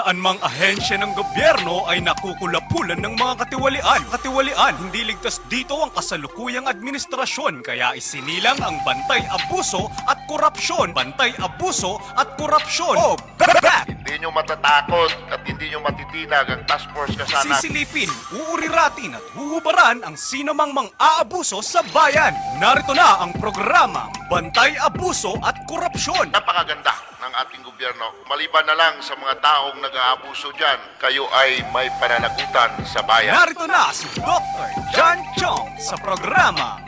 saan mang ahensya ng gobyerno ay nakukulapulan ng mga katiwalian. Hindi ligtas dito ang kasalukuyang administrasyon kaya isinilang ang bantay abuso at korupsyon. Bantay abuso at korupsyon. Oh, back! Hindi nyo matatakot at hindi nyo matitinag ang task force kasana. Sisilipin, uuriratin at huhubaran ang sinamang mang-aabuso sa bayan. Narito na ang programa Bantay Abuso at Korupsyon. Napakaganda ng ating gobyerno. Maliban na lang sa mga taong nag-aabuso dyan, kayo ay may pananagutan sa bayan. Narito na si Dr. John Chong sa programa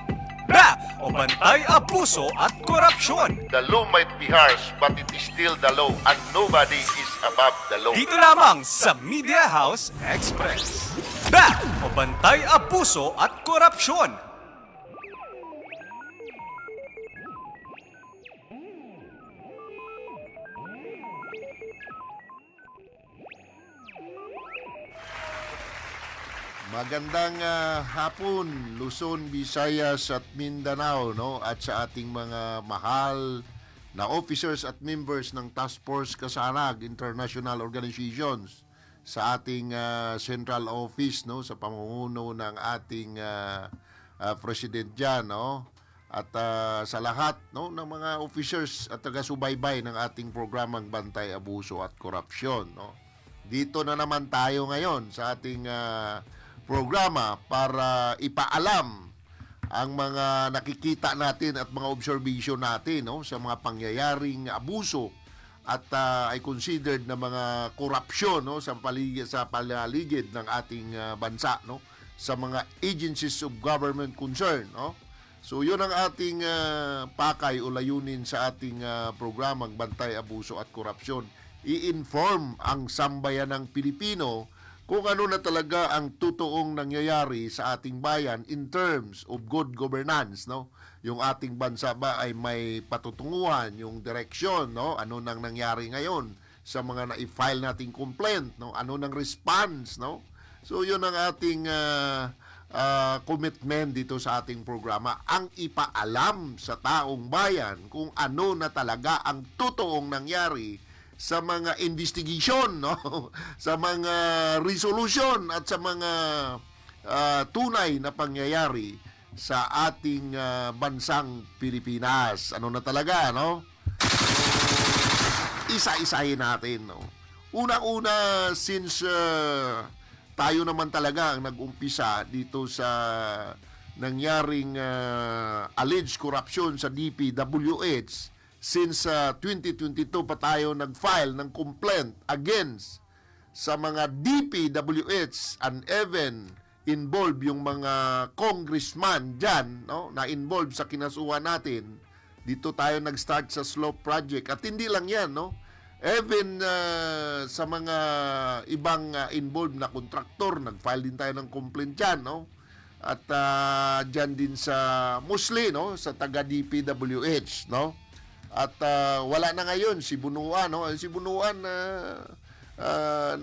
Back o Bantay Abuso at Korupsyon. The law might be harsh, but it is still the law and nobody is above the law. Dito lamang sa Media House Express. Back o Bantay Abuso at Korupsyon. Magandang hapon, Luzon, Visayas at Mindanao, no? At sa ating mga mahal na officers at members ng Task Force Kasanag International Organizations sa ating central office, no? Sa pamumuno ng ating president dyan, no? At sa lahat, no, ng mga officers at taga-subaybay ng ating programang Bantay Abuso at Korupsyon, no? Dito na naman tayo ngayon sa ating programa para ipaalam ang mga nakikita natin at mga observation natin, no, sa mga pangyayaring abuso at ay considered na mga korupsyon, no, sa palaligid ng ating bansa, no, sa mga agencies of government concern, no. So yun ang ating pakay o layunin sa ating programang Bantay Abuso at Korupsyon. I-inform ang sambayanang Pilipino kung ano na talaga ang totoong nangyayari sa ating bayan in terms of good governance, no? Yung ating bansa ba ay may patutunguhan, yung direksyon, no? Ano nang nangyari ngayon sa mga na-file nating complaint, no? Ano nang response, no? So yun ang ating commitment dito sa ating programa, ang ipaalam sa taong bayan kung ano na talaga ang totoong nangyari sa mga investigation, no? Sa mga resolution at sa mga tunay na pangyayari sa ating bansang Pilipinas. Ano na talaga, no? So, isa-isahin natin, no? Unang-una, since tayo naman talaga ang nag-umpisa dito sa nangyaring alleged corruption sa DPWH, since 2022 pa tayo nag-file ng complaint against sa mga DPWH and even involved yung mga congressman dyan, no, na involved sa kinasuhan natin. Dito tayo nag-start sa slope project at hindi lang yan, no, even sa mga ibang involved na kontraktor, nag-file din tayo ng complaint dyan, no, at dyan din sa Musli, no, sa taga DPWH, no. At wala na ngayon si Bunuan, no? Si Bunuan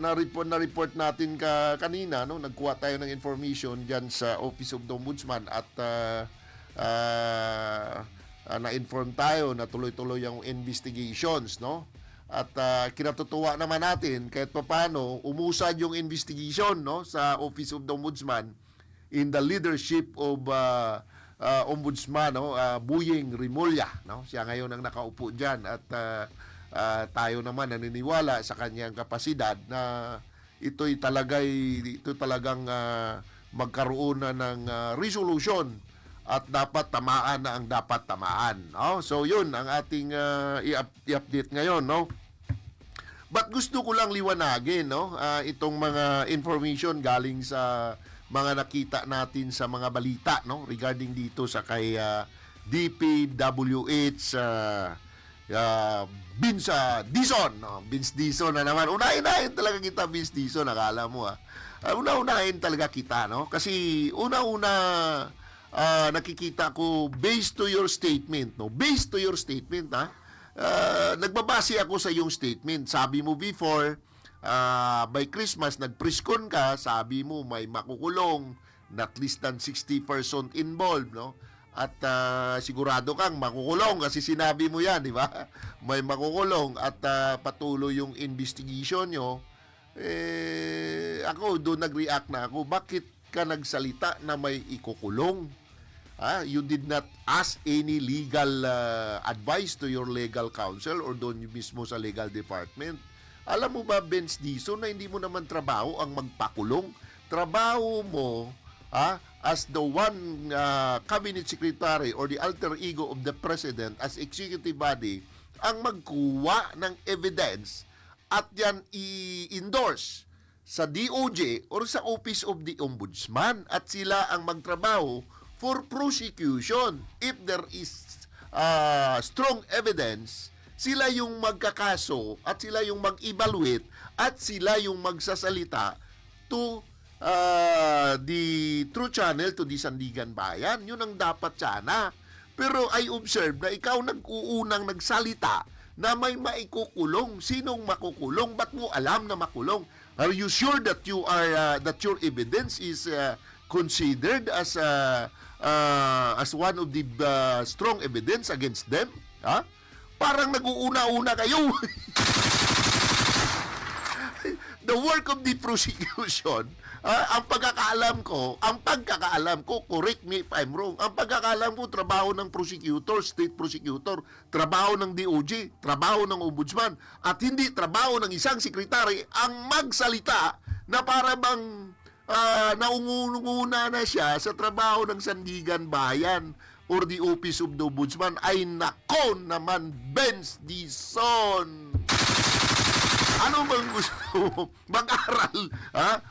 na-report natin kanina, no? Nagkuha tayo ng information diyan sa Office of the Ombudsman at na-inform tayo na tuloy-tuloy ang investigations, no? At kinatutuwa naman natin kahit papaano umusad yung investigation, no, sa Office of the Ombudsman in the leadership of Ombudsman, no, Buying Rimulya, no? Siya ngayon ang nakaupo diyan at tayo naman naniniwala sa kanyang kapasidad na ito talagang magkaroon na ng resolution at dapat tamaan na ang dapat tamaan, no? So yun ang ating i-update ngayon, no? But gusto ko lang liwanagin, no, itong mga information galing sa mga nakita natin sa mga balita, no, regarding dito sa kay DPWH Vince Dizon, no? Vince Dizon na naman. Unahin talaga kita, Vince Dizon, nakala mo unahin talaga kita, no? Kasi una-una nakikita ko based to your statement, no? Based to your statement, nagbabase ako sa iyong statement. Sabi mo before by Christmas, nag-preskon ka, sabi mo may makukulong, not less than 60% involved, no? At sigurado kang makukulong kasi sinabi mo yan, di ba? May makukulong at patuloy yung investigation nyo Ako doon nag-react na ako, bakit ka nagsalita na may ikukulong? You did not ask any legal advice to your legal counsel or doon mismo sa legal department. Alam mo ba, Benz Dizon, na hindi mo naman trabaho ang magpakulong? Trabaho mo as the one cabinet secretary or the alter ego of the president as executive body ang magkuha ng evidence at yan i-endorse sa DOJ or sa Office of the Ombudsman at sila ang magtrabaho for prosecution. If there is strong evidence, sila yung magkakaso at sila yung mag-evaluate at sila yung magsasalita to the True Channel, to the Sandigan Bayan. Yun ang dapat sana. Pero I observe na ikaw nag-uunang nagsalita na may maikukulong. Sinong makukulong? Ba't mo alam na makulong? Are you sure that you are that your evidence is considered as one of the strong evidence against them? Parang nag-uuna-una kayo. The work of the prosecution, ang pagkakaalam ko, correct me if I'm wrong, ang pagkakaalam ko, trabaho ng prosecutor, state prosecutor, trabaho ng DOJ, trabaho ng ombudsman, at hindi trabaho ng isang sekretary ang magsalita na para bang naunguna na siya sa trabaho ng Sandigan Bayan or the Office of the Ombudsman. Ay nako naman, Benz Dizon! Ano bang gusto mo? Mag-aral,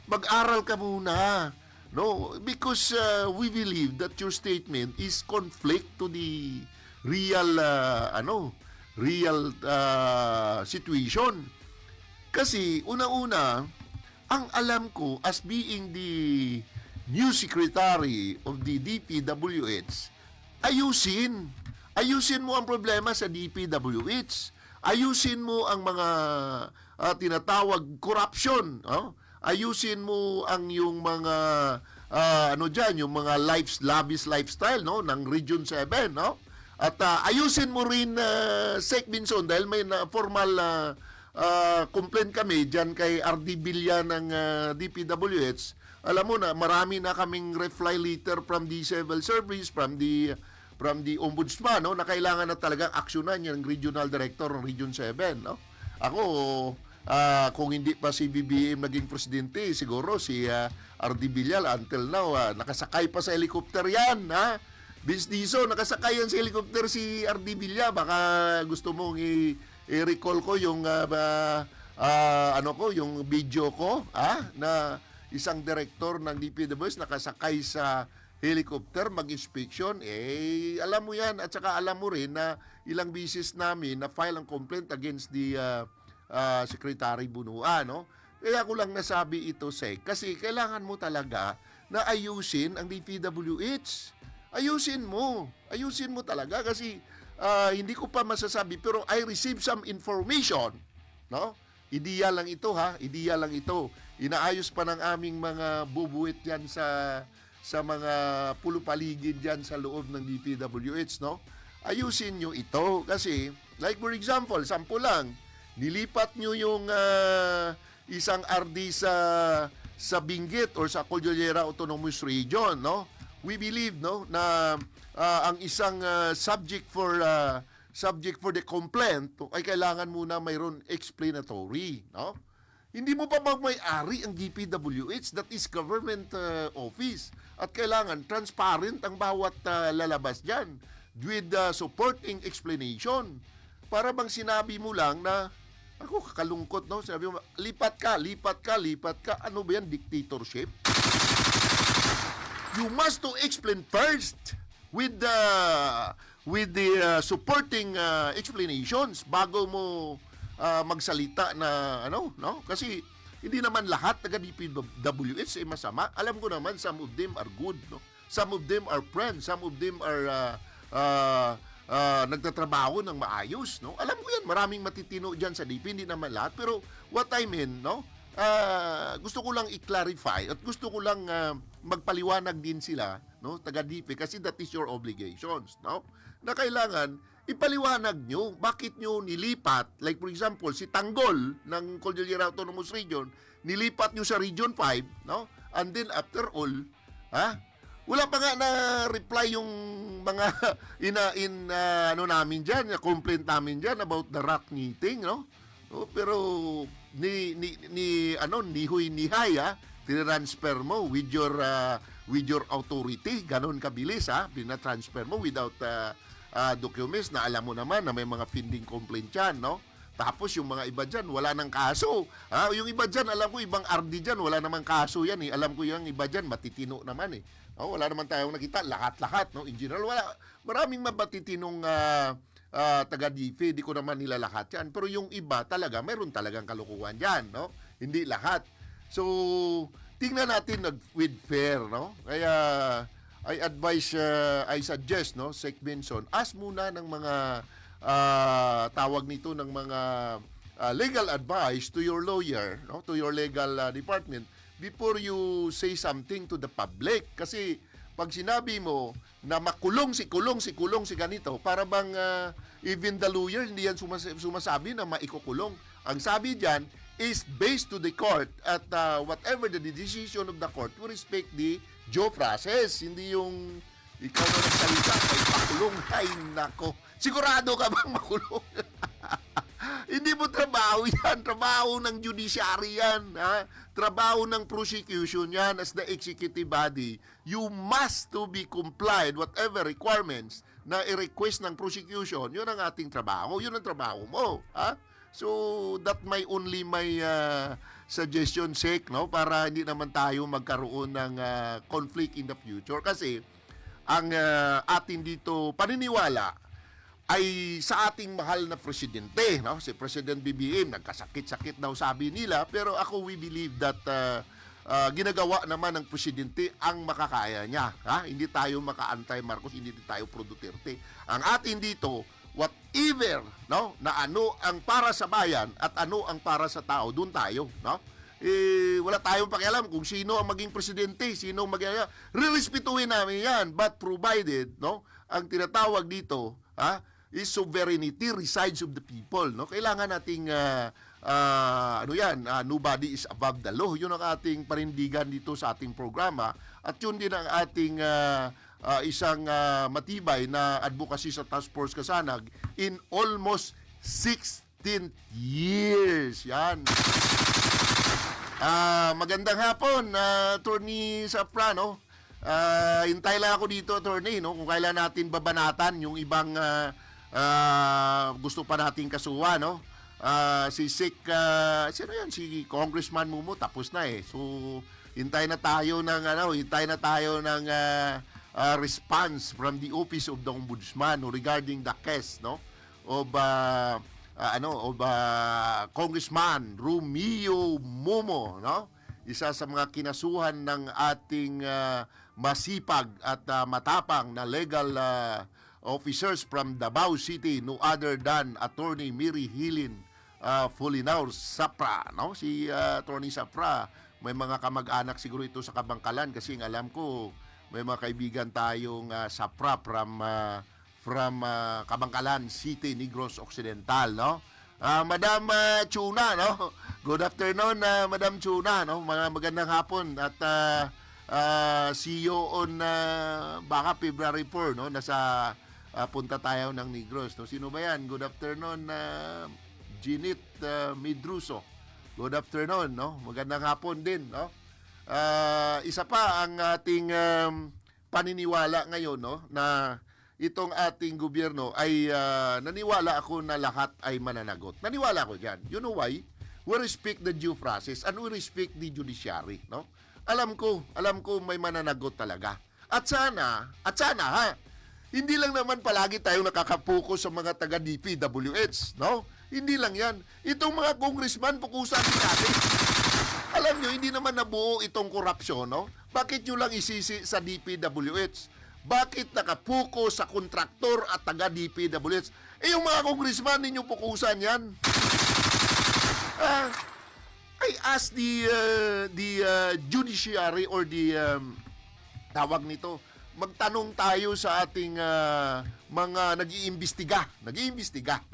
Mag-aral ka muna. No, because we believe that your statement is conflict to the real situation. Kasi una-una, ang alam ko as being the new secretary of the DPWH, ayusin mo ang problema sa DPWH. Ayusin mo ang mga tinatawag corruption. Ayusin mo ang yung mga yung mga lavish lifestyle ng Region 7, no? At ayusin mo rin Sec Binson dahil may formal complaint kami diyan kay RD Villa ng DPWH. Alam mo na marami na kaming reply letter from the civil service, from the ombudsman, no, na kailangan na talagang aksyonan yung regional director ng Region 7, no? Ako, kung hindi pa si BBM naging presidente, siguro si RD Villal until now, nakasakay pa sa helicopter yan, ha? Vince Dizon, nakasakay yan sa helicopter si RD Villal. Baka gusto mong i-recall ko yung yung video ko, na isang director ng DPWH nakasakay sa helicopter, mag-inspection, alam mo yan. At saka alam mo rin na ilang beses namin na file ang complaint against the Secretary Bunua, no? Kaya ko lang nasabi ito, Sek, kasi kailangan mo talaga na ayusin ang DPWH. Ayusin mo talaga kasi hindi ko pa masasabi, pero I received some information, no? Ideya lang ito, ideya lang ito. Inaayos pa ng aming mga bubuit yan sa mga pulupaligid dyan sa loob ng DPWH, no? Ayusin nyo ito kasi, like for example, sample lang, nilipat nyo yung isang RD sa Benguet or sa Cordillera Autonomous Region, no? We believe, no, na ang isang subject for the complaint ay kailangan muna mayroon explanatory, no? Hindi mo pa may-ari ang DPWH, that is government office. At kailangan transparent ang bawat lalabas dyan with supporting explanation. Para bang sinabi mo lang na, ako kakalungkot, no? Sinabi mo, lipat ka. Ano ba yan, dictatorship? You must to explain first with the supporting explanations bago mo magsalita na no? Kasi hindi naman lahat taga DPWH ay masama. Alam ko naman some of them are good, no? Some of them are friends, some of them are nagtatrabaho ng maayos, no? Alam ko yan, maraming matitino diyan sa DP, hindi naman lahat, pero what I mean, no? Gusto ko lang i-clarify at gusto ko lang magpaliwanag din sila, no, taga DP, kasi that is your obligations, no? Na kailangan ipaliwanag nyo bakit nyo nilipat, like for example si Tanggol ng Cordillera Autonomous Region, nilipat nyo sa Region 5, no? And then after all, wala pa nga na reply yung mga ano namin diyan, complaint namin diyan about the rat meeting, no? Pero ni huy ni hay, transfer mo with your authority, ganon kabilis, pina-transfer mo without documents na alam mo naman na may mga pending complaint yan, no? Tapos yung mga iba dyan, wala nang kaso. Yung iba dyan, alam ko, ibang RD dyan, wala namang kaso yan. Alam ko yung iba dyan, matitino naman. Wala naman tayong nakita, lahat-lahat. No? In general, wala. Maraming mabatitinong taga-DFE, di ko naman nila lahat yan. Pero yung iba talaga, mayroon talagang kalukuhan dyan. No? Hindi lahat. So, tingnan natin with fair. No? Kaya, I suggest, no, Sec Benson, ask muna ng mga tawag nito ng mga legal advice to your lawyer, no, to your legal department before you say something to the public. Kasi pag sinabi mo na makulong si ganito, para bang even the lawyer hindi yan sumasabi na maikukulong. Ang sabi diyan is based to the court at whatever the decision of the court, we respect the due process. Hindi yung ikaw na nagsalita, may pakulong. Ay, nako. Sigurado ka bang makulong? Hindi mo trabaho yan. Trabaho ng judiciary yan. Trabaho ng prosecution yan as the executive body. You must to be complied whatever requirements na i-request ng prosecution. Yun ang ating trabaho. Yun ang trabaho mo. So, that may only my suggestion, Sec, no? Para hindi naman tayo magkaroon ng conflict in the future. Kasi, ang atin dito paniniwala ay sa ating mahal na presidente, no? Si President BBM, nagkasakit-sakit daw sabi nila, pero ako we believe that ginagawa naman ng presidente ang makakaya niya. Hindi tayo maka-antay Marcos, hindi tayo pro Duterte. Ang atin dito, whatever, no, na ano ang para sa bayan at ano ang para sa tao, doon tayo, no? Wala tayong pakialam kung sino ang maging presidente, sino ang maging, rerespetuhin namin yan, but provided, no, ang tinatawag dito, is sovereignty resides of the people, no? Kailangan nating nobody is above the law. Yun ang ating panindigan dito sa ating programa, at yun din ang ating isang matibay na advocacy sa Task Force Kasanag in almost 16 years. Yan. Magandang hapon, Attorney Safra, no? Hintay lang ako dito, Attorney, no? Kung kailan natin babanatan yung ibang gusto pa nating kasuha, no? Si Sec, sino yan? Si Congressman Mumo, tapos na eh. So, hintay na tayo ng response from the Office of the Ombudsman, no, regarding the case, no, of Congressman Romeo Momo, no? Isa sa mga kinasuhan ng ating masipag at matapang na legal officers from Davao City, no other than Attorney Mary Helen Fulinaur Sapra, no? Si Attorney Sapra, may mga kamag-anak siguro ito sa Kabangkalan, kasi alam ko may mga kaibigan tayong Sapra from Kabangkalan City, Negros Occidental, no? Madam Chuna, no? Good afternoon, Madam Chuna, no? Magandang hapon, at see you on baka February 4, no? Nasa punta tayo ng Negros, no? Sino ba yan? Good afternoon, Ginit Midruso. Good afternoon, no? Magandang hapon din, no? Isa pa ang ating paniniwala ngayon, no, na itong ating gobyerno ay naniwala ako na lahat ay mananagot. Naniwala ako diyan. You know why? We respect the due process and we respect the judiciary, no? Alam ko may mananagot talaga. At sana hindi lang naman palagi tayong nakakapokus sa mga taga DPWH, no? Hindi lang 'yan. Itong mga congressman, pukusan din natin. Alam nyo, hindi naman nabuo itong korupsyon, no? Bakit nyo lang isisi sa DPWH? Bakit nakapuko sa kontraktor at taga-DPWH? Yung mga congressman, ninyo pukusan yan. I ask the judiciary or the tawag nito, magtanong tayo sa ating mga nag-iimbestiga,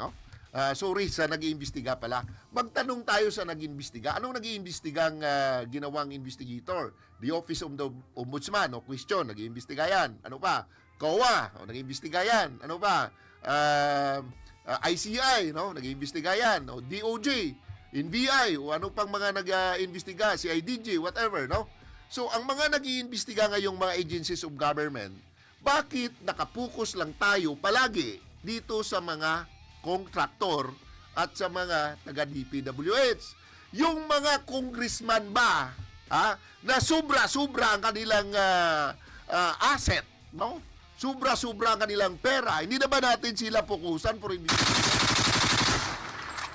no? Sorry, sa nag-iimbestiga pala. Magtanong tayo sa nag-iimbestiga. Anong nag-iimbestigang ginawang investigator? The Office of the Ombudsman, o question, nag-iimbestiga yan. Ano pa? COA, o nag-iimbestiga yan. Ano pa? ICI, no? Nag-iimbestiga yan. O DOJ, NBI, o ano pang mga nag-iimbestiga, CIDG, whatever, no? So, ang mga nag-iimbestiga ngayong mga agencies of government, bakit nakapokus lang tayo palagi dito sa mga kontraktor at sa mga taga-DPWH? Yung mga congressman ba, na sobra-sobra ang kanilang asset, no? Sobra-sobra ang kanilang pera. Hindi na ba natin sila pukusan for investigation?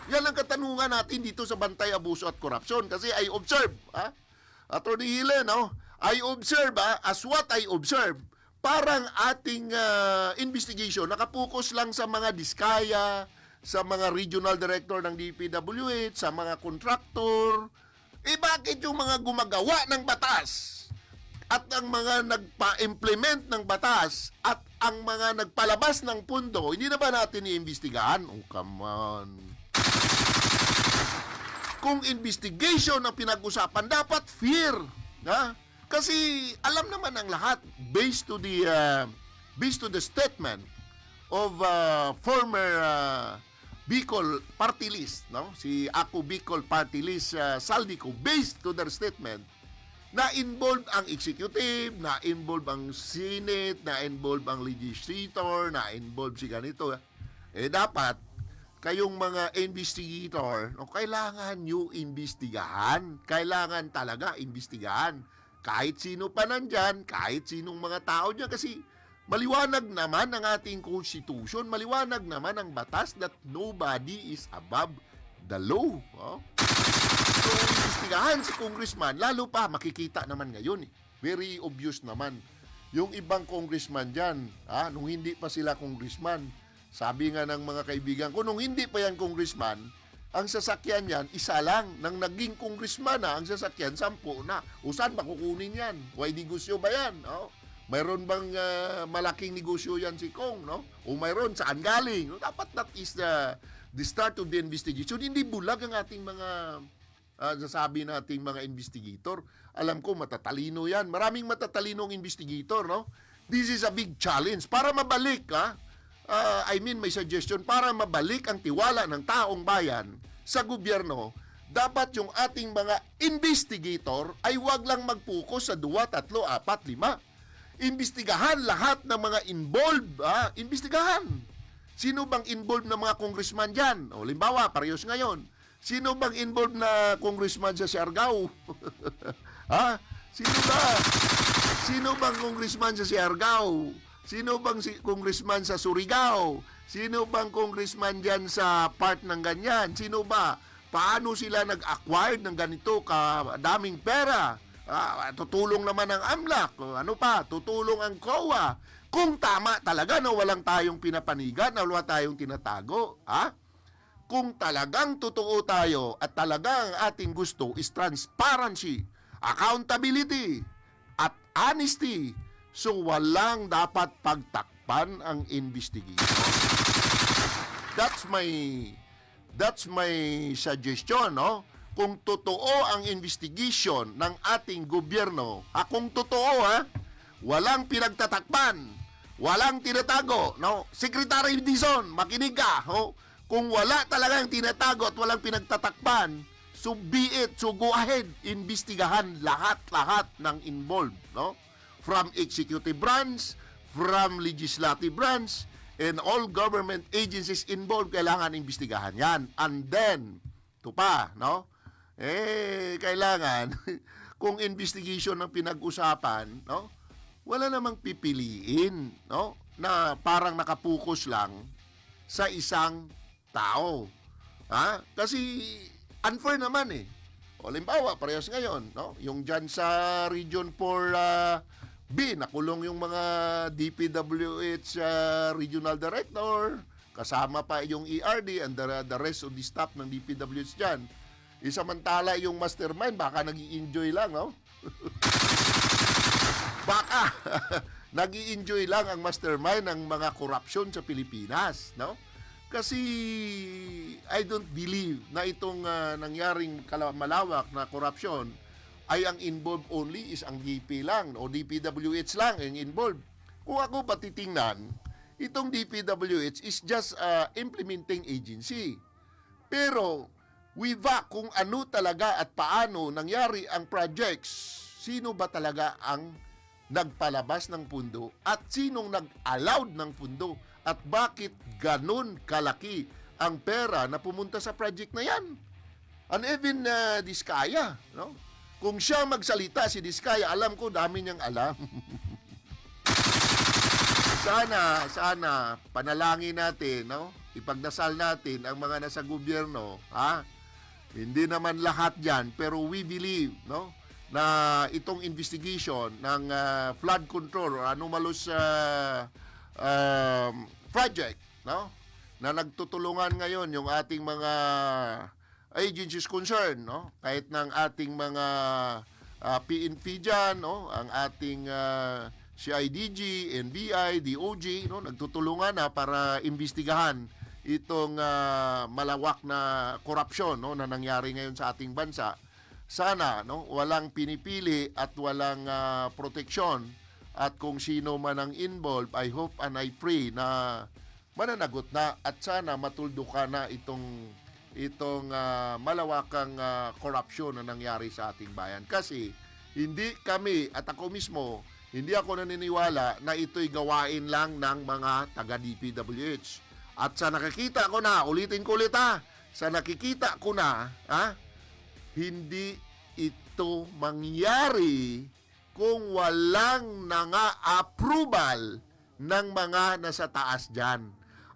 Yan ang katanungan natin dito sa Bantay, Abuso at Korupsyon. Kasi I observe, Attorney Hile, no? I observe, as what I observe, parang ating investigation nakapokus lang sa mga diskaya, sa mga regional director ng DPWH, sa mga contractor. Bakit yung mga gumagawa ng batas at ang mga nagpa-implement ng batas at ang mga nagpalabas ng pundo, hindi na ba natin iimbestigahan? Oh, come on. Kung investigation ang pinag-usapan, dapat fear. Kasi alam naman ang lahat based to the statement of former Bicol party list, no? Si Ako Bicol party list Saldico, based to their statement na involved ang executive, na involved ang Senate, na involved ang legislator, na involved si ganito. Dapat kayong mga investigator, kailangan nyo imbestigahan. Kailangan talaga imbestigahan. Kahit sino pa nandyan, kahit sinong mga tao dyan. Kasi maliwanag naman ang ating constitution, maliwanag naman ang batas that nobody is above the law. So, imbestigahan si congressman, lalo pa, makikita naman ngayon. Very obvious naman. Yung ibang congressman dyan, nung hindi pa sila congressman, sabi nga ng mga kaibigan ko, nung hindi pa yan congressman, ang sasakyan yan, isa lang. Nang naging congressman na, ang sasakyan, 10 na. O saan makukunin yan? May negosyo ba yan? Mayroon bang malaking negosyo yan si Kong? No? O mayroon, saan galing? No? Dapat that is the start of the investigation. Hindi bulag ang ating mga sasabi nating mga investigator. Alam ko, matatalino yan. Maraming matatalinong investigator, no? This is a big challenge. Para mabalik, may suggestion, para mabalik ang tiwala ng taong bayan sa gobyerno, dapat yung ating mga investigator ay wag lang mag-focus sa 2, 3, 4, 5. Imbestigahan lahat ng mga involved. Imbestigahan. Sino bang involved na mga congressman dyan? O, limbawa, parehas ngayon. Sino bang involved na congressman sa Siargao? Sino ba? Sino bang congressman sa Siargao? Sino bang congressman sa Surigao? Sino bang congressman dyan sa part ng ganyan? Sino ba? Paano sila nag-acquire ng ganito kadaming pera? Tutulong naman ang AMLAC. Ano pa? Tutulong ang COA. Kung tama talaga na walang tayong pinapanigan, na wala tayong tinatago, kung talagang totoo tayo at talagang ating gusto is transparency, accountability, at honesty, so walang dapat pagtakpan ang investigation. That's my suggestion, no? Kung totoo ang investigation ng ating gobyerno, kung totoo, walang pinagtatakpan, walang tinatago, no? Secretary Dizon, makinig ka, kung wala talagang tinatago at walang pinagtatakpan, so be it, so go ahead, imbestigahan lahat-lahat ng involved, no? From executive branch, from legislative branch, and all government agencies involved, kailangan imbestigahan yan. And then, ito pa, no? Kailangan, kung investigation ng pinag-usapan, no? Wala namang pipiliin, no? Na parang nakapokus lang sa isang tao. Kasi unfair naman eh. O limbawa, parehas ngayon, no? Yung dyan sa Region 4 B, nakulong yung mga DPWH regional director, kasama pa yung ERD and the rest of the staff ng DPWH dyan. Samantala yung mastermind, baka nag-i-enjoy lang, no? Baka nag-i-enjoy lang ang mastermind ng mga korupsyon sa Pilipinas, no? Kasi I don't believe na itong nangyaring malawak na korupsyon ay ang involved only is ang DP lang o DPWH lang ang involved. Kung ako patitingnan, itong DPWH is just implementing agency. Pero wiva kung ano talaga at paano nangyari ang projects, sino ba talaga ang nagpalabas ng pundo at sinong nag-allowed ng pundo at bakit ganun kalaki ang pera na pumunta sa project na yan. And even Diskaya, no? Kung siya magsalita, si Diskaya, alam ko dami niyang alam. sana panalangin natin, no? Ipagdasal natin ang mga nasa gobyerno, ha? Hindi naman lahat diyan, pero we believe, no, na itong investigation ng flood control or anomalous project, no, na nagtutulungan ngayon yung ating mga agencies concerned, no, kahit ng ating mga PNP dyan, no, ang ating CIDG, NBI, DOJ, no, nagtutulungan na para imbestigahan itong malawak na korupsyon, no, na nangyari ngayon sa ating bansa. Sana, no, walang pinipili at walang proteksyon at kung sino man ang involved, I hope and I pray na mananagot na at sana matuldukan na itong malawakang korupsyon na nangyari sa ating bayan. Kasi hindi kami at ako mismo, hindi ako naniniwala na ito'y gawain lang ng mga taga-DPWH. At sa nakikita ko na, ulitin ko ulit sa nakikita ko na, hindi ito mangyari kung walang approval ng mga nasa taas dyan.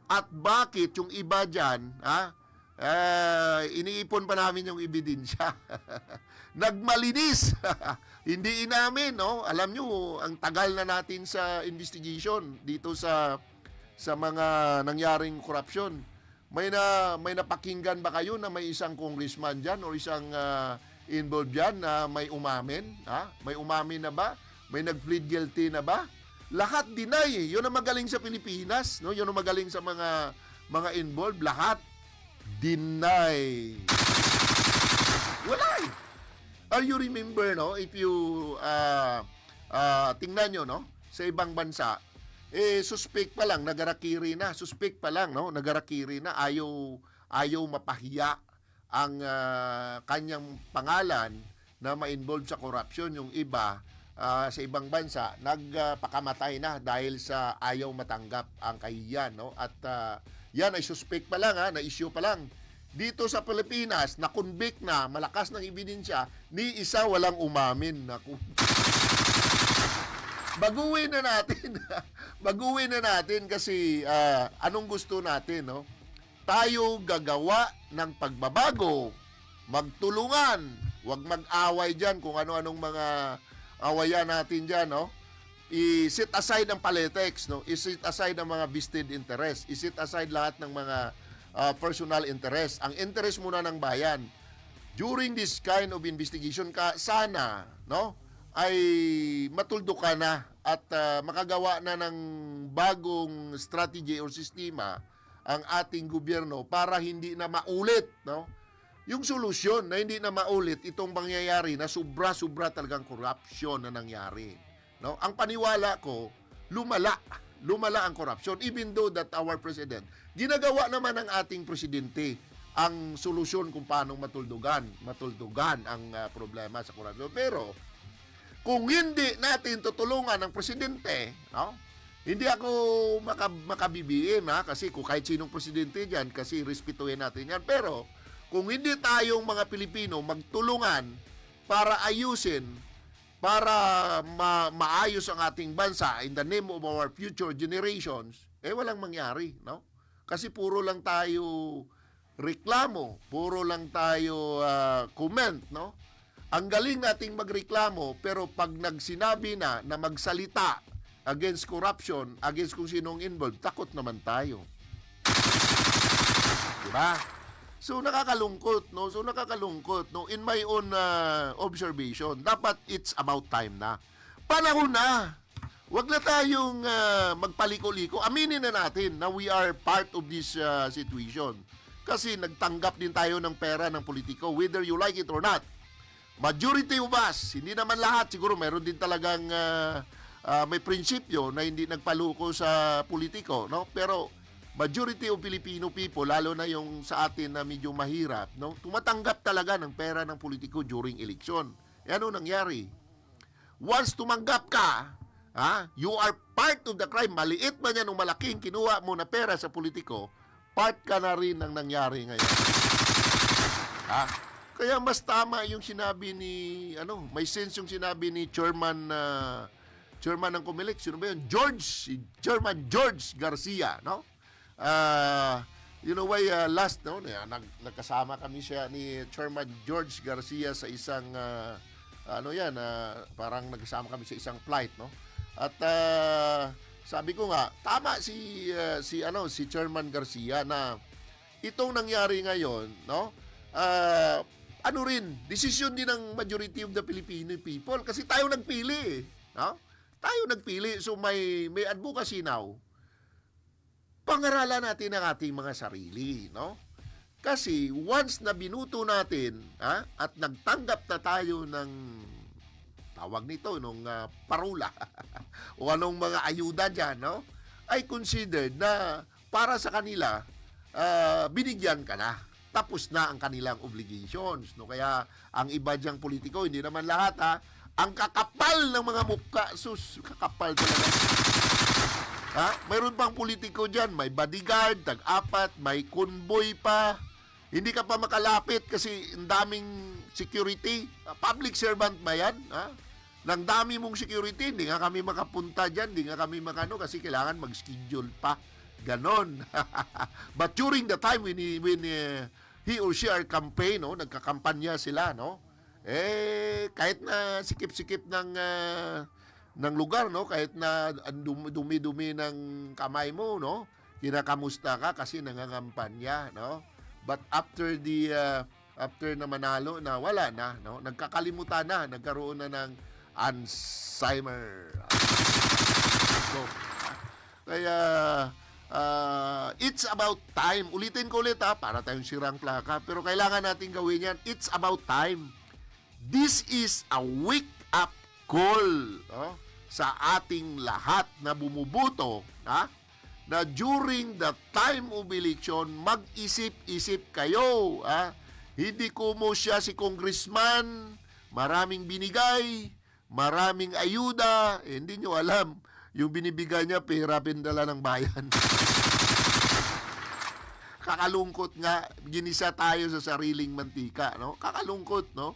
At bakit yung iba dyan, iniipon pa namin yung ebidensya. Nagmalinis. Hindi inamin, no? Alam nyo, ang tagal na natin sa investigation dito sa mga nangyaring korupsyon. May napakinggan ba kayo na may isang congressman dyan o isang involved dyan na may umamin? May umamin na ba? May nag-plead guilty na ba? Lahat deny. Yun ang magaling sa Pilipinas, no? Yun ang magaling sa mga involved. Lahat deny. Wala eh. You remember, no? If you tingnan nyo, no? Sa ibang bansa, suspect pa lang, nagarakiri na. Suspect pa lang, no? Nagarakiri na. Ayaw mapahiya ang kanyang pangalan na ma-involve sa corruption. Yung iba, sa ibang bansa, nagpakamatay na dahil sa ayaw matanggap ang kahiyan, no? At yan ay suspect pa lang, na-issue pa lang. Dito sa Pilipinas, na-convict na, malakas ng ebidensya, ni isa walang umamin. Naku. Baguhin na natin. Baguhin na natin kasi anong gusto natin, no? Tayo gagawa ng pagbabago, magtulungan, huwag mag-away dyan kung ano-anong mga awayan natin dyan, no? I-set aside ang politics, no? I-set aside ang mga vested interest, i-set aside lahat ng mga personal interest. Ang interest muna ng bayan. During this kind of investigation, sana, no, ay matuldukan na at makagawa na ng bagong strategy or sistema ang ating gobyerno para hindi na maulit, no? Yung solusyon na hindi na maulit itong pangyayari na sobra-sobra talagang corruption na nangyari, no? Ang paniwala ko, lumala ang corruption, even though that our president, ginagawa naman ng ating presidente ang solusyon kung paano matuldugan ang problema sa corruption. Pero kung hindi natin tutulungan ng presidente, no? Hindi ako makabibiim, kasi kung kahit sinong presidente diyan, kasi respetuhin natin yan. Pero kung hindi tayong mga Pilipino magtulungan para ayusin, para maayos ang ating bansa in the name of our future generations, walang mangyari, no? Kasi puro lang tayo reklamo, puro lang tayo comment, no? Ang galing nating magreklamo, pero pag nagsinabi na magsalita against corruption, against kung sinong involved, takot naman tayo. Diba? So nakakalungkot, no? In my own observation, dapat it's about time na. Panahon na. wag na tayong magpaliko-liko. Aminin na natin na we are part of this situation. Kasi nagtanggap din tayo ng pera ng politiko, whether you like it or not. Majority of us, hindi naman lahat, siguro meron din talagang may prinsipyo na hindi nagpaluko sa politiko, no? Pero majority of Filipino people, lalo na yung sa atin na medyo mahirap, no? Tumatanggap talaga ng pera ng politiko during election. E ano nangyari? Once tumanggap ka, you are part of the crime. Maliit man yan o malaking kinuha mo na pera sa politiko, part ka na rin ng nangyari ngayon. Kaya mas tama yung sinabi ni, may sense yung sinabi ni Chairman ng Comelec, sino ba yun? Chairman George Garcia, no? Last, no? Nagkasama kami siya ni Chairman George Garcia sa isang, parang nagkasama kami sa isang flight, no? At sabi ko nga, tama si Chairman Garcia na itong nangyari ngayon, no? Desisyon din ng majority of the Filipino people kasi tayo nagpili, no? Tayo nagpili, so may advocacy now. Pangaralan natin ang ating mga sarili, no? Kasi once na binuto natin, at nagtanggap na tayo ng tawag nito nung parula o anong mga ayuda diyan, no? Ay considered na para sa kanila binigyan ka na. Tapos na ang kanilang obligations, no? Kaya ang iba diyang politiko, hindi naman lahat, ang kakapal ng mga mukha, kakapal talaga. Mayroon pang politiko diyan, may bodyguard, tag-apat, may convoy pa. Hindi ka pa makalapit kasi ang daming security. Public servant ba yan? Nang dami mong security, hindi nga kami makapunta diyan, hindi nga kami makano kasi kailangan mag-schedule pa. Ganon. But during the time when he or she are campaign, no, nagkakampanya sila, no? Kahit na sikip-sikip ng lugar, no, kahit na dumi-dumi ng kamay mo, no, kinakamusta ka kasi nangangampanya, no? But after na manalo na wala na, no, nagkakalimutan na, nagkaroon na ng Alzheimer. So, kaya it's about time. Ulitin ko ulit para tayong sirang plaka. Pero kailangan natin gawin yan. It's about time. This is a wake-up call sa ating lahat na bumubuto na during the time of election, mag-isip-isip kayo. Hindi ko mo siya si congressman, maraming binigay, maraming ayuda, hindi nyo alam. Yung binibigay niya, pera pindala ng bayan. Kakalungkot nga, ginisa tayo sa sariling mantika, no? Kakalungkot, no?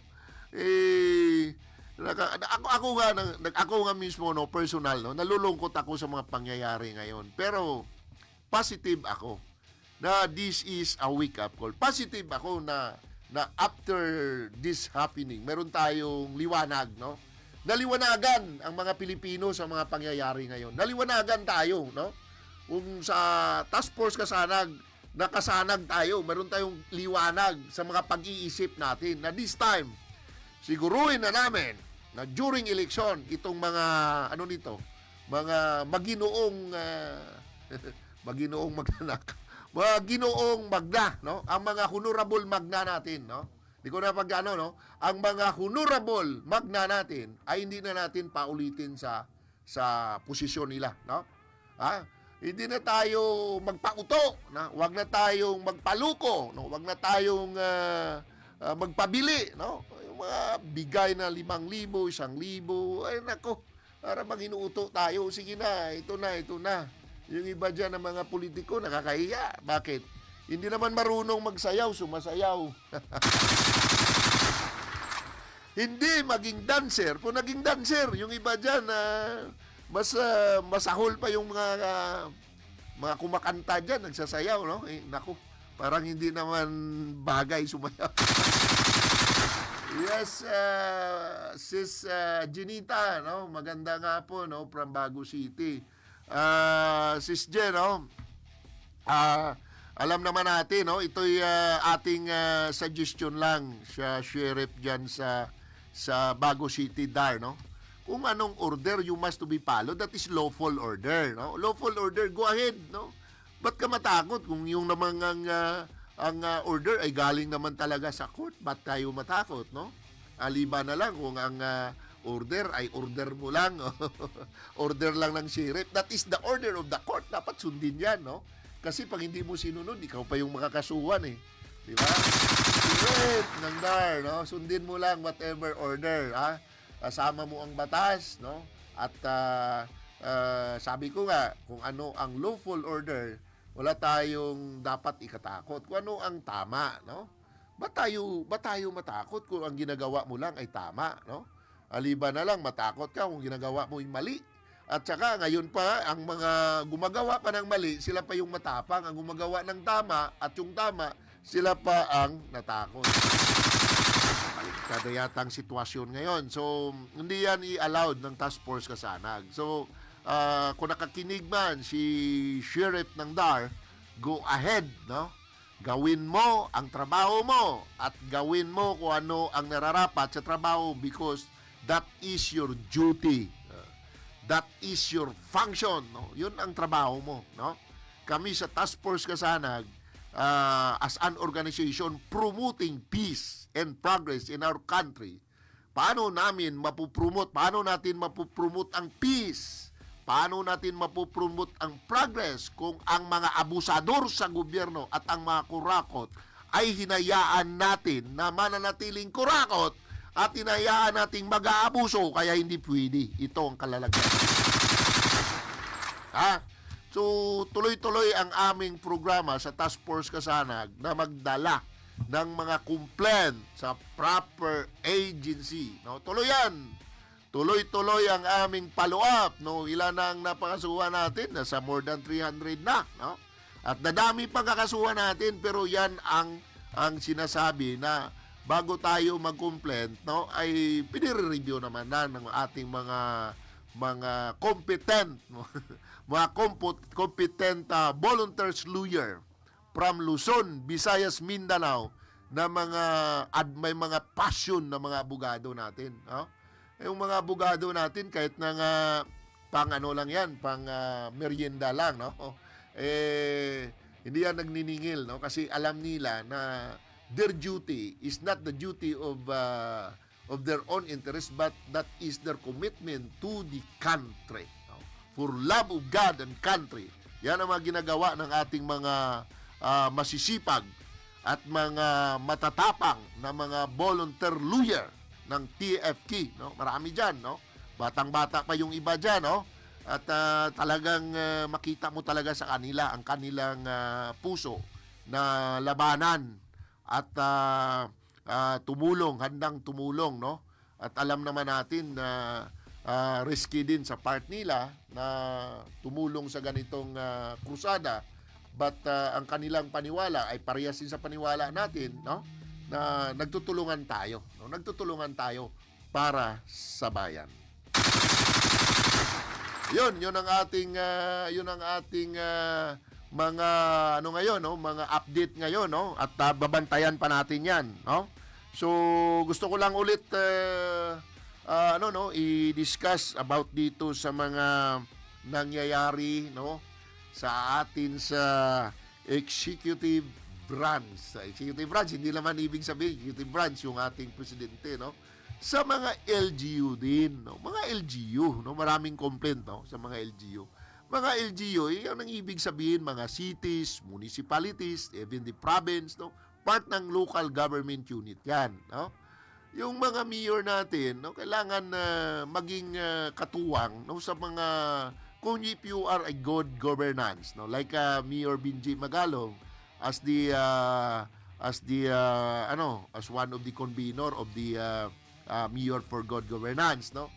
Ako nga mismo, no, personal, no, nalulungkot ako sa mga pangyayari ngayon. Pero positive ako na this is a wake-up call. Positive ako na after this happening, meron tayong liwanag, no? Naliwanagan ang mga Pilipino sa mga pangyayari ngayon. Naliwanagan tayo, no? Kung sa Task Force Kasanag, nakasanag tayo, meron tayong liwanag sa mga pag-iisip natin na this time, siguruhin na namin na during election, itong mga, mga maginoong, maginoong magnanak, mga ginoong magna, no? Ang mga honorable magna natin, no? Di ko na pagkano, no? Ang mga honorable magna natin ay hindi na natin paulitin sa posisyon nila, no? Hindi na tayo magpauto, na wag na tayong magpaluko, no? Wag na tayong magpabili, no? Yung mga bigay na 5,000, 1,000, ay nako, para maginuuto tayo, sige na, ito na. Yung iba dyan ng mga politiko nakakahiya. Bakit? Hindi naman marunong magsayaw, sumasayaw. Hindi maging dancer. Kung naging dancer, yung iba dyan, masahol pa yung mga kumakanta dyan, nagsasayaw, no? Naku, parang hindi naman bagay sumayaw. Yes, Sis Jenita, no? Maganda nga po, no? From Bago City. Sis Jen, no? Alam naman natin, no? Ito'y ating suggestion lang sa sheriff dyan sa Bago City, Dar, no? kung anong order you must to be followed, that is lawful order, no? Lawful order, go ahead, no? Ba't ka matakot kung yung namang ang order ay galing naman talaga sa court? Ba't tayo matakot, no? Aliba na lang kung ang order ay order mo lang, order lang ng sheriff. That is the order of the court. Dapat sundin yan, no? Kasi pag hindi mo sinunod, ikaw pa yung makakasuhan, eh. Di ba? Sheriff ng DAR, no? Sundin mo lang whatever order, ha? Kasama mo ang batas, no? At sabi ko nga, kung ano ang lawful order, wala tayong dapat ikatakot. Kung ano ang tama, no? Ba't tayo matakot kung ang ginagawa mo lang ay tama, no? Aliba na lang matakot ka kung ginagawa mo ay mali. At saka ngayon pa, ang mga gumagawa pa ng mali, sila pa yung matapang. Ang gumagawa ng tama at yung tama, sila pa ang natakot. Kada yata ang sitwasyon ngayon. So, hindi yan i-allowed ng task force kasanag. So, kung nakakinig man si Sheriff ng DAR, go ahead, no? Gawin mo ang trabaho mo at gawin mo kung ano ang nararapat sa trabaho because that is your duty. That is your function, no? Yun ang trabaho mo, no? Kami sa Task Force Kasanag, as an organization promoting peace and progress in our country. Paano natin mapupromote ang peace? Paano natin mapupromote ang progress kung ang mga abusador sa gobyerno at ang mga kurakot ay hinayaan natin na mananatiling kurakot at hinayaan nating mag-aabuso kaya hindi pwede. Ito ang kalalagyan. So, tuloy-tuloy ang aming programa sa Task Force Kasanag na magdala ng mga complaint sa proper agency. No, tuloy yan. Tuloy-tuloy ang aming follow-up. No, ilan na ang napakasuhan natin? Nasa more than 300 na. No? At nadami pang kakasuhan natin pero yan ang sinasabi na bago tayo mag-complaint, no, ay pinire-review naman na ng ating mga competent, no? Mga competent volunteers lawyer from Luzon, Visayas, Mindanao na may mga passion na mga abogado natin, no? Yung mga abogado natin kahit na nga pang ano lang yan, pang merienda lang, no? Hindi yan nagniningil, no? Kasi alam nila na their duty is not the duty of their own interest, but that is their commitment to the country. No? For love of God and country. Yan ang mga ginagawa ng ating mga masisipag at mga matatapang na mga volunteer lawyer ng TFK. No? Marami dyan. No? Batang-bata pa yung iba dyan. No? At talagang makita mo talaga sa kanila ang kanilang puso na labanan at handang tumulong, no? At alam naman natin na risky din sa part nila na tumulong sa ganitong krusada, but ang kanilang paniwala ay parehas din sa paniwala natin, no? Na nagtutulungan tayo, no? Nagtutulungan tayo para sa bayan. Yun ang ating mga ano ngayon, no, mga update ngayon, no, at babantayan pa natin 'yan, no. So gusto ko lang ulit i-discuss about dito sa mga nangyayari, no, sa atin sa executive branch. Sa executive branch, hindi naman ibig sabihin executive branch yung ating presidente, no. Sa mga LGU din, no. Mga LGU, no, maraming complaint, no, sa mga LGU. Mga LGU, yan ang ibig sabihin, mga cities, municipalities, even the province, no? Part ng local government unit yan, no? Yung mga mayor natin, no, kailangan maging katuwang, no, sa mga, kung if you are a good governance, no, like Mayor Benji Magalong as one of the convener of the Mayor for Good Governance, no?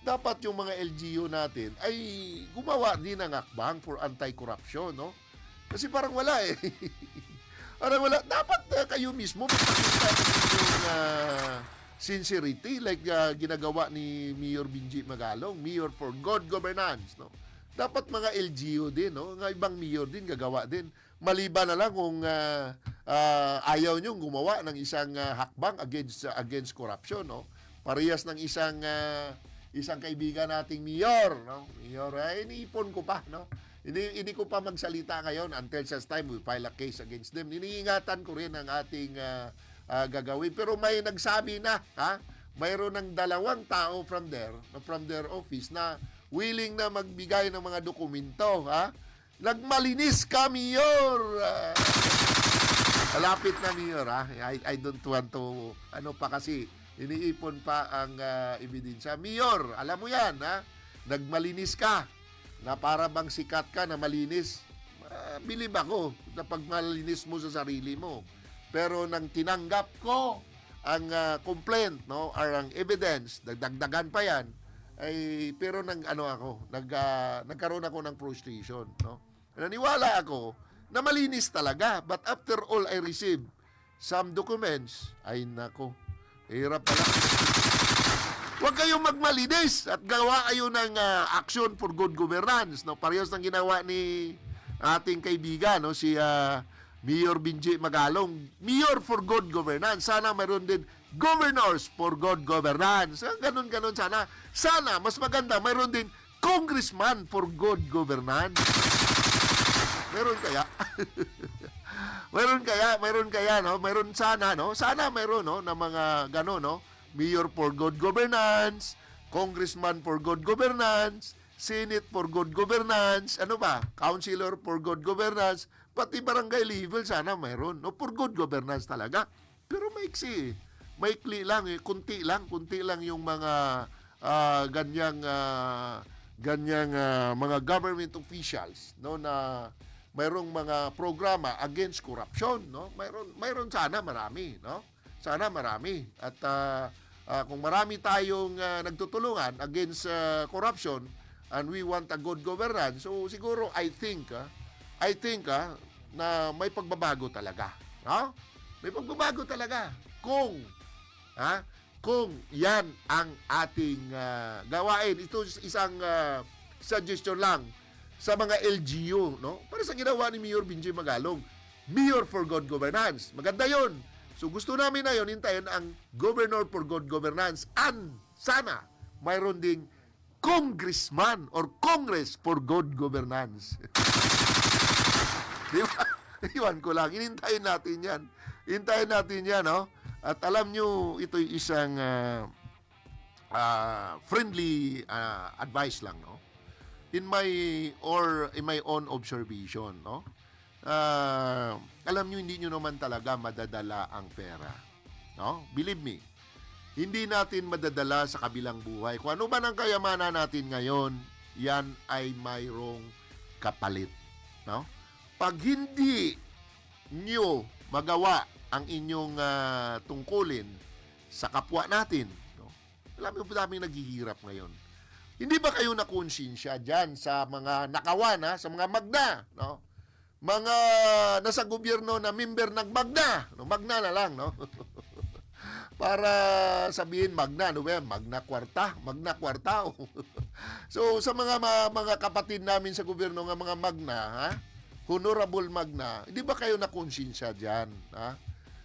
Dapat yung mga LGU natin ay gumawa din ng akbang for anti-corruption, no? Kasi parang wala eh. Parang wala. Dapat kayo mismo magpakita yung sincerity like ginagawa ni Mayor Benji Magalong, Mayor for Good Governance, no? Dapat mga LGU din, no? Mga ibang mayor din gagawa din. Maliban na lang kung ayaw nyo gumawa ng isang hakbang against corruption, no? Parehas ng isang isang kaibigan nating mayor, no? Mayor, iniipon ko pa, no? Hindi ko pa magsalita ngayon until such time we file a case against them. Iniingatan ko rin ang ating gagawin. Pero may nagsabi na, ha? Mayroon ng 2 tao from their office na willing na magbigay ng mga dokumento, ha? Nagmalinis ka, Mayor! Malapit na, Mayor, ha? I don't want to, kasi, iniipon pa ang ebidensya. Mayor, alam mo yan, ha? Nagmalinis ka, na para bang sikat ka na malinis. Bilib ako na pag malinis mo sa sarili mo. Pero nang tinanggap ko ang complaint, no, or ang evidence, dagdagan pa yan, pero nagkaroon ako ng frustration, no. Naniwala ako na malinis talaga, but after all I received some documents, ay nako, hirap pala. Huwag kayong magmalinis at gawa kayo ng action for good governance, no. Parehas ng ginawa ni ating kaibigan, no, si Mayor Benji Magalong, Mayor for Good Governance. Sana mayroon din Governors for Good Governance. Ganun sana. Sana, mas maganda, mayroon din Congressman for Good Governance. Meron kaya? meron kaya, no? Meron sana, no? Sana meron, no, na mga gano'n, no? Mayor for Good Governance, Congressman for Good Governance, Senate for Good Governance, Councilor for Good Governance, pati barangay level sana mayroon, no, for good governance talaga. Pero maikli lang, kunti lang yung mga ganyang mga government officials, no, na mayroong mga programa against corruption, no. Mayroon sana marami, no. Sana marami. At kung marami tayong nagtutulungan against corruption and we want a good governance, so siguro I think na may pagbabago talaga, no? May pagbabago talaga kung yan ang ating gawain. Ito isang suggestion lang sa mga LGU, no? Para sa ginawa ni Mayor Benji Magalong, Mayor for Good Governance. Maganda 'yon. So gusto namin na 'yon, hintayin ang Governor for Good Governance, and sana mayroon ding Congressman or Congress for Good Governance. Di ba? Iwan ko lang. Hintayin natin yan, no? At alam nyo, ito'y isang friendly advice lang, no? In my own observation, no? Alam nyo, hindi nyo naman talaga madadala ang pera, no? Believe me, hindi natin madadala sa kabilang buhay. Kung ano ba ng kayamanan natin ngayon, yan ay mayroong kapalit, no? Pag hindi nyo magawa ang inyong tungkulin sa kapwa natin, no? Alam mo ba daming naghihirap ngayon? Hindi ba kayo nakonsensya dyan sa mga nakawan, sa mga magna, no? Mga nasa gobyerno na member ng magna, no? Magna na lang, no? Para sabihin magna, no ba? Magna Kwarta. So sa mga kapatid namin sa gobyerno ng mga magna, honorable magna, hindi ba kayo nakonsensya diyan,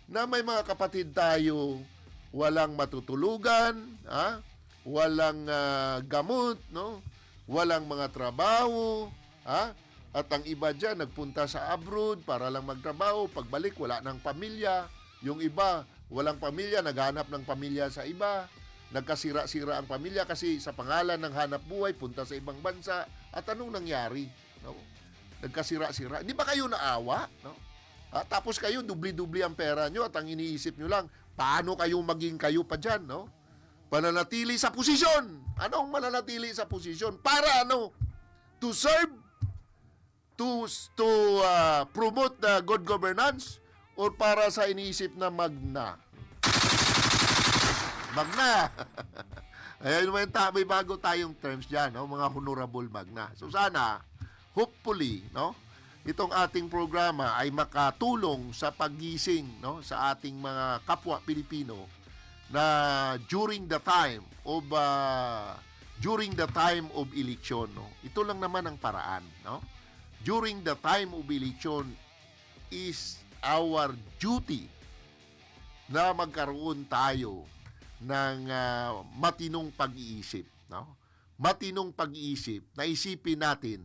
na may mga kapatid tayo walang matutulugan, walang gamot, no? Walang mga trabaho, at ang iba diyan nagpunta sa abroad para lang magtrabaho, pagbalik wala ng pamilya, yung iba walang pamilya, naghanap ng pamilya sa iba, nagkasira-sira ang pamilya kasi sa pangalan ng hanap buhay, punta sa ibang bansa, at anong nangyari? No? Nagkasira-sira. Hindi ba kayo naawa? No? Tapos kayo, dubli-dubli ang pera nyo at ang iniisip nyo lang, paano kayo maging kayo pa dyan? No? Pananatili sa posisyon. Anong mananatili sa posisyon? Para ano? To serve? To promote the good governance? Or para sa iniisip na magna? Magna! Ayan, may bago tayong terms dyan, no? Mga honorable magna. So sana, hopefully, no, itong ating programa ay makatulong sa paggising, no, sa ating mga kapwa Pilipino na during the time of election, no. Ito lang naman ang paraan, no. During the time of election is our duty na magkaroon tayo ng matinong pag-iisip, no? Matinong pag-iisip na isipin natin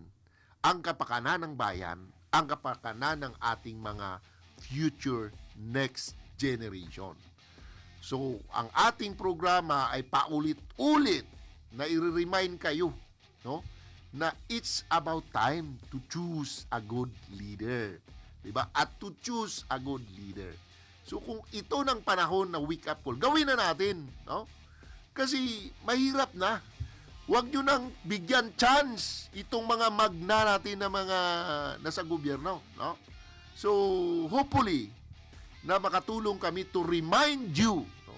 ang kapakanan ng bayan, ang kapakanan ng ating mga future next generation. So, ang ating programa ay paulit-ulit na i-remind kayo, no, na it's about time to choose a good leader. Diba? At to choose a good leader. So, kung ito ng panahon na wake up call, gawin na natin, no? Kasi mahirap na. Huwag nyo nang bigyan chance itong mga magna natin na mga nasa gobyerno, no? So, hopefully, na makatulong kami to remind you, no,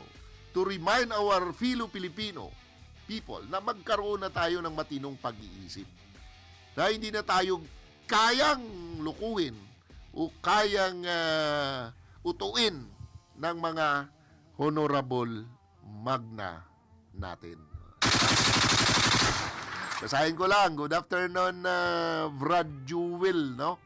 to remind our fellow Filipino people na magkaroon na tayo ng matinong pag-iisip. Na hindi na tayo kayang lukuhin o kayang utuin ng mga honorable magna natin. Basahin ko lang. Good afternoon, Brad Jewel, no?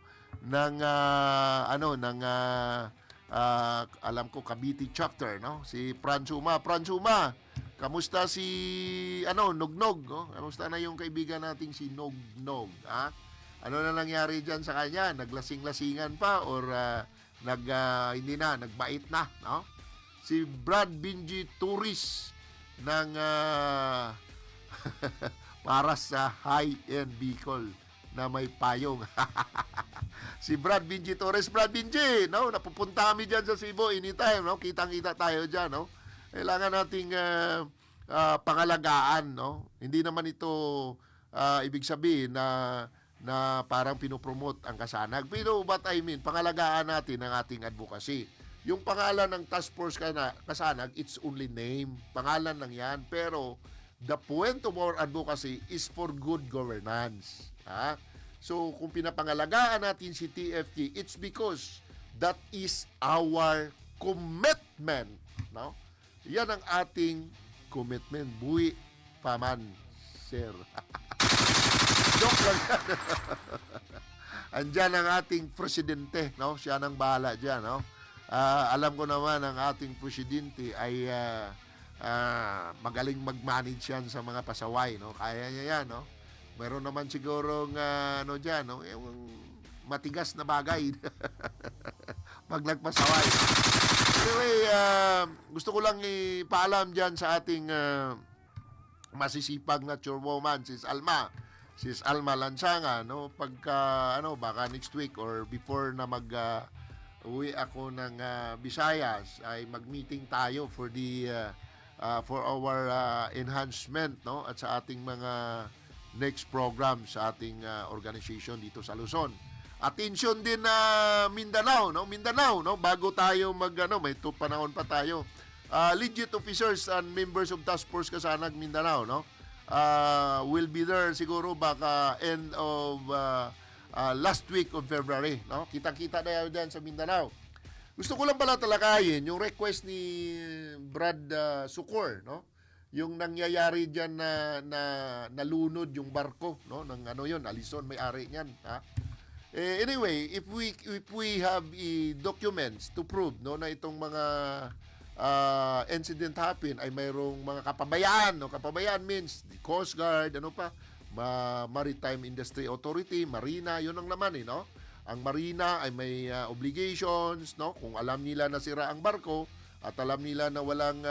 Alam ko Cavite chapter, no? Si Fransuma. Fransuma, kamusta si Nognog, no? Kamusta na yung kaibigan nating si Nognog, ha? Ano na nangyari diyan sa kanya? Naglasing-lasingan pa or hindi na, nagbait na, no? Si Brad Benji Turis ng para sa high-end Bicol na may payong. Si Brad Benji Torres. Brad Benji, no? Napupunta kami dyan sa Cebu anytime, no? Kitang-kita tayo dyan, no? Kailangan nating pangalagaan, no? Hindi naman ito ibig sabihin na parang pinopromote ang kasanag. Pero what I mean, pangalagaan natin ang ating advocacy. Yung pangalan ng Task Force Kasanag, it's only name. Pangalan lang yan. Pero the point of our advocacy is for good governance. Ha? So, kung pinapangalagaan natin si TFT, it's because that is our commitment. No? Yan ang ating commitment. Buwi paman, sir. Joke lang yan. Andyan ang ating presidente. No? Siya nang bahala dyan. No? Alam ko naman ang ating presidente ay magaling mag-manage yan sa mga pasaway, no? Kaya niya yan, no? Meron naman sigurong diyan, no? Yung matigas na bagay pag nagpasaway. Anyway, gusto ko lang ipaalam diyan sa ating masisipag na chairwoman, Sis Alma Lansanga, no? Pagka baka next week or before na uwi ako ng Visayas ay mag-meeting tayo for our enhancement, no, at sa ating mga next program sa ating organization dito sa Luzon. Attention din na Mindanao, no, bago tayo may panahon pa tayo. Legit officers and members of Task Force Kasanag Mindanao, no, will be there siguro baka end of last week of February, no? Kita-kita na yan sa Mindanao. Gusto ko lang pala talakayin yung request ni Brad Sucor, no? Yung nangyayari diyan na nalunod yung barko, no? Ng Alison may-ari niyan, ha? Anyway, if we have documents to prove, no, na itong mga incident happen ay mayroong mga kapabayaan, no? Kapabayaan means the Coast Guard, Maritime Industry Authority, Marina, yun ang laman, no? Ang Marina ay may obligations, no? Kung alam nila na sira ang barko at alam nila na walang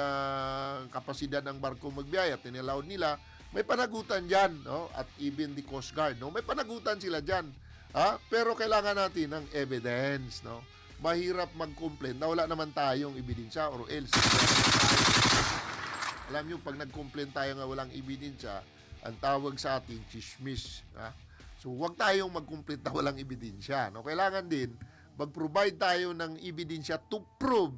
kapasidad ang barko magbiyaya at tinalawad nila, may panagutan diyan, no? At even the Coast Guard, no? May panagutan sila diyan. Ha? Pero kailangan natin ng evidence, no? Mahirap mag-complain na wala naman tayong ebidensya or else. Alam niyo, pag nag-complain tayo nga walang ebidensya, ang tawag sa atin, chismis. Ha? So, huwag tayong mag-complete na walang ebidensya. No? Kailangan din, mag-provide tayo ng ebidensya to prove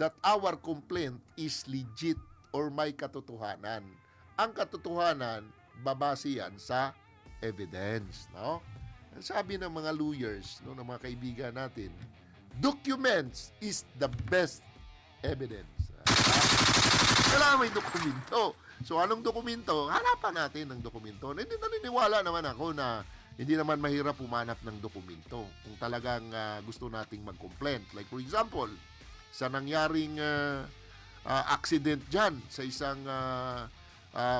that our complaint is legit or may katotohanan. Ang katotohanan, babase yan sa evidence. No? Ang sabi ng mga lawyers, no, ng mga kaibigan natin, documents is the best evidence. Kailangan may dokumento. So, anong dokumento? Hanapan natin ng dokumento. Hindi naniniwala naman ako na hindi naman mahirap humanap ng dokumento kung talagang gusto nating mag-complaint. Like for example, sa nangyaring accident dyan sa isang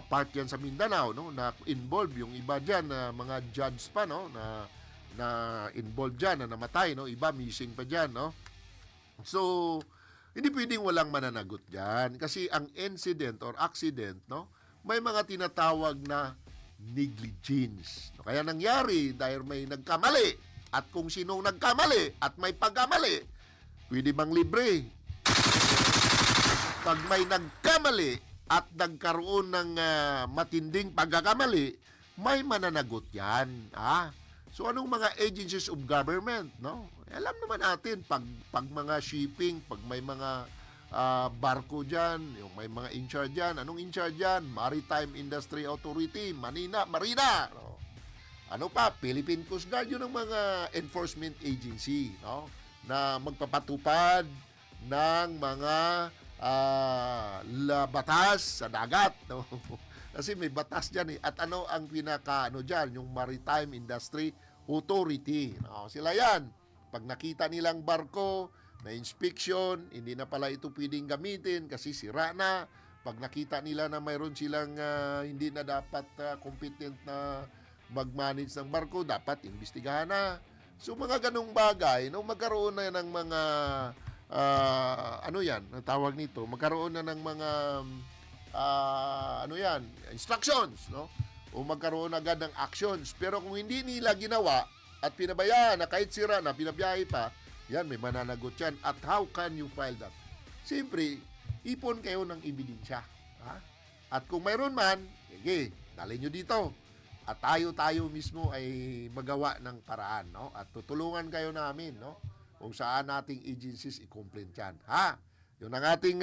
part yan sa Mindanao, no, na involved yung iba diyan na mga judge pa, no, na involved diyan, na namatay, no, iba missing pa diyan, no. So hindi pwedeng walang mananagot diyan kasi ang incident or accident, no, may mga tinatawag na negligence. No, kaya nangyari dahil may nagkamali, at kung sinong nagkamali at may pagkamali, pwede bang libre? Pag may nagkamali at nagkaroon ng matinding pagkakamali, may mananagot yan. So anong mga agencies of government, no? Alam naman natin, pag mga shipping, pag may mga barko dyan, yung may mga in charge dyan, anong in charge dyan? Maritime Industry Authority, Marina, no? Ano pa? Philippine Coast Guard, yun ang mga enforcement agency, no, na magpapatupad ng mga batas sa dagat, no? Kasi may batas dyan, eh. At ano ang dyan? Yung Maritime Industry Authority, no? Sila yan. Pag nakita nilang barko na inspection, hindi na pala ito pwedeng gamitin kasi sira na. Pag nakita nila na mayroon silang hindi na dapat competent na mag-manage ng barko, dapat imbestigahan na. So mga ganong bagay, no, magkaroon na ng mga ang tawag nito, magkaroon na ng mga instructions, no? O magkaroon agad ng actions. Pero kung hindi nila ginawa at pinabayaan na kahit sira na, pinabiyahe pa, yan, may mananagot yan. At how can you file that? Siyempre, ipon kayo ng ebidensya. At kung mayroon man, sige, dalhin nyo dito. At tayo mismo ay magawa ng paraan, no? At tutulungan kayo namin, no? Kung saan nating agencies i-complain yan. Yun ang ating,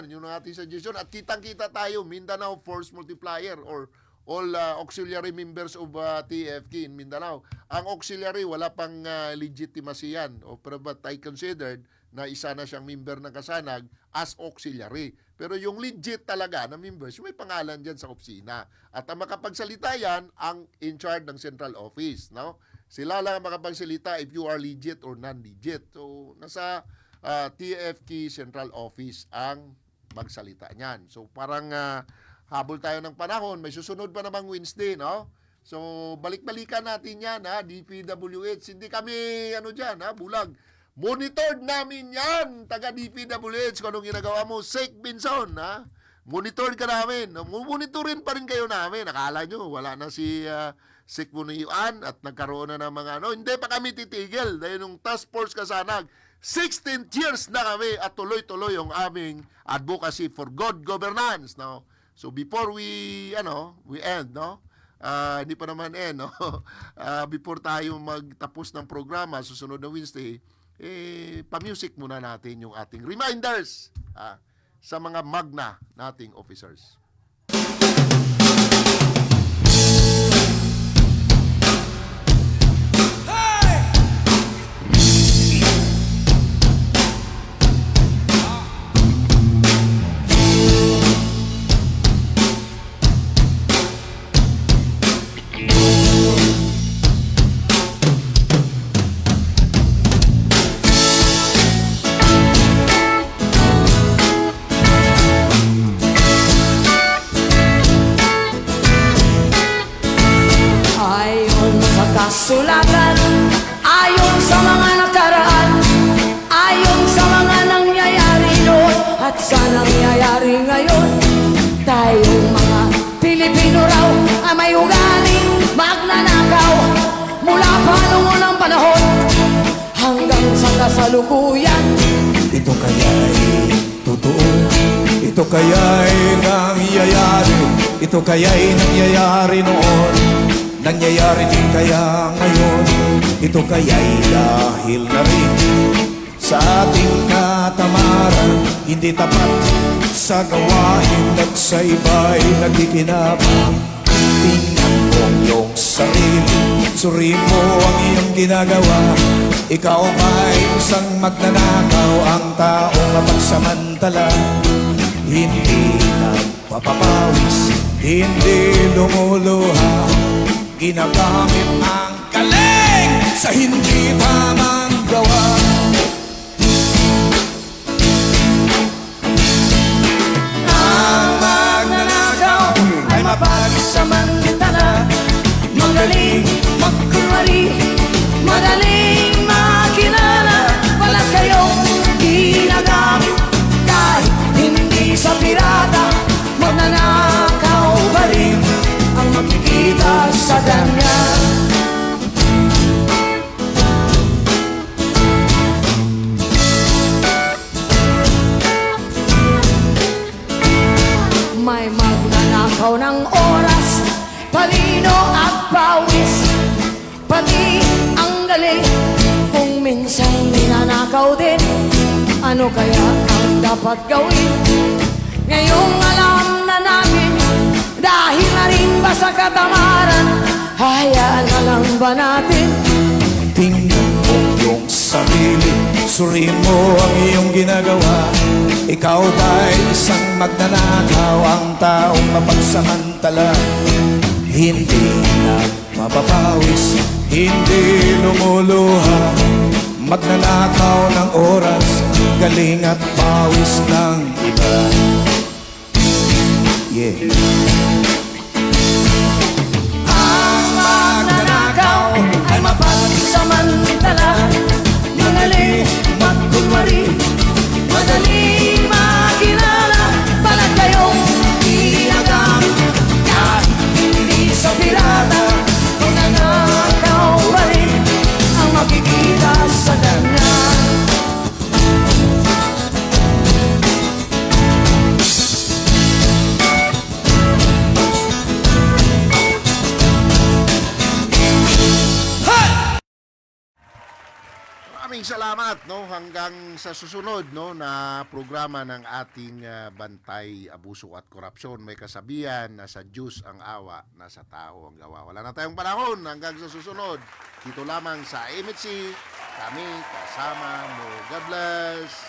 yun ang ating suggestion. At kitang-kita tayo, Mindanao Force Multiplier or all auxiliary members of TFK in Mindanao. Ang auxiliary, wala pang legitimacy yan. But I considered na isa na siyang member ng Kasanag as auxiliary. Pero yung legit talaga na members, may pangalan dyan sa opisina. At ang makapagsalita yan, ang in charge ng central office. No? Sila lang ang makapagsalita if you are legit or non-legit. So, nasa TFK Central Office ang magsalita niyan. So, parang habol tayo ng panahon. May susunod pa namang Wednesday, no? So, balik-balikan natin yan, DPWH. Hindi kami, bulag. Monitored namin yan, taga DPWH, kung anong ginagawa mo. Sek Binson, Monitored ka namin. Monitorin pa rin kayo namin. Akala nyo, wala na si Sek Bunuyuan at nagkaroon na ng mga Hindi pa kami titigil. Dahil nung Task Force Kasanag, 16 years na kami at tuloy-tuloy yung aming advocacy for good governance, no? So before we end, no? Hindi pa naman no? Before tayo magtapos ng programa susunod na Wednesday, pa-music muna natin yung ating reminders sa mga magna nating officers. Kasulatan, ayon sa mga nakaraan, ayon sa mga nangyayari noon at sa nangyayari ngayon. Tayong mga Pilipino raw ay may ugaling magnanakaw mula pa noong unang panahon hanggang sa kasalukuyan. Ito kaya'y totoo, ito kaya'y nangyayari, ito kaya'y nangyayari noon, nangyayari din kaya ngayon. Ito kaya'y dahil na rin sa ating katamaran, hindi tapat sa gawain at sa iba'y nagkikinabang. Tingnan mo yung sarili, suri mo ang iyong ginagawa. Ikaw ba'y isang magnanakaw, ang taong mapagsamantala, hindi nagpapapawis, hindi lumuluha, ginagamit ang galing sa hindi tamang gawa. Ang magnanakaw magaling magkunwari, madaling makilala. Wala kayong ginagamit kahit hindi sa pirata. Magnanakaw pa rin ang makikita sa kanya. May magnanakaw ng oras, talino at pawis, pati ang galing. Kung minsan ninanakaw din, ano kaya ang dapat gawin? Ngayong alam na namin, dahil na rin ba sa katamaran, hayaan na lang ba natin? Tingnan mo yung sarili, suriin mo ang iyong ginagawa. Ikaw ba'y isang magnanakaw, ang taong mapagsamantala? Hindi na mapapawis, hindi lumuluha. Magnanakaw ng oras, galing at pawis ng iba. Yeah. Ang magnanakaw ay mapagsamantala, magaling magkunwari, madaling makilala. Balat kayong ginagamit kahit hindi sa pirata. Magnanakaw pa rin ang makikita sa kanya. Maraming salamat, no, hanggang sa susunod, no, na programa ng ating Bantay, Abuso at Korupsyon. May kasabihan na sa Diyos ang awa, nasa tao ang gawa. Wala na tayong panahon, hanggang sa susunod. Dito lamang sa MHC, kami kasama mo. God bless.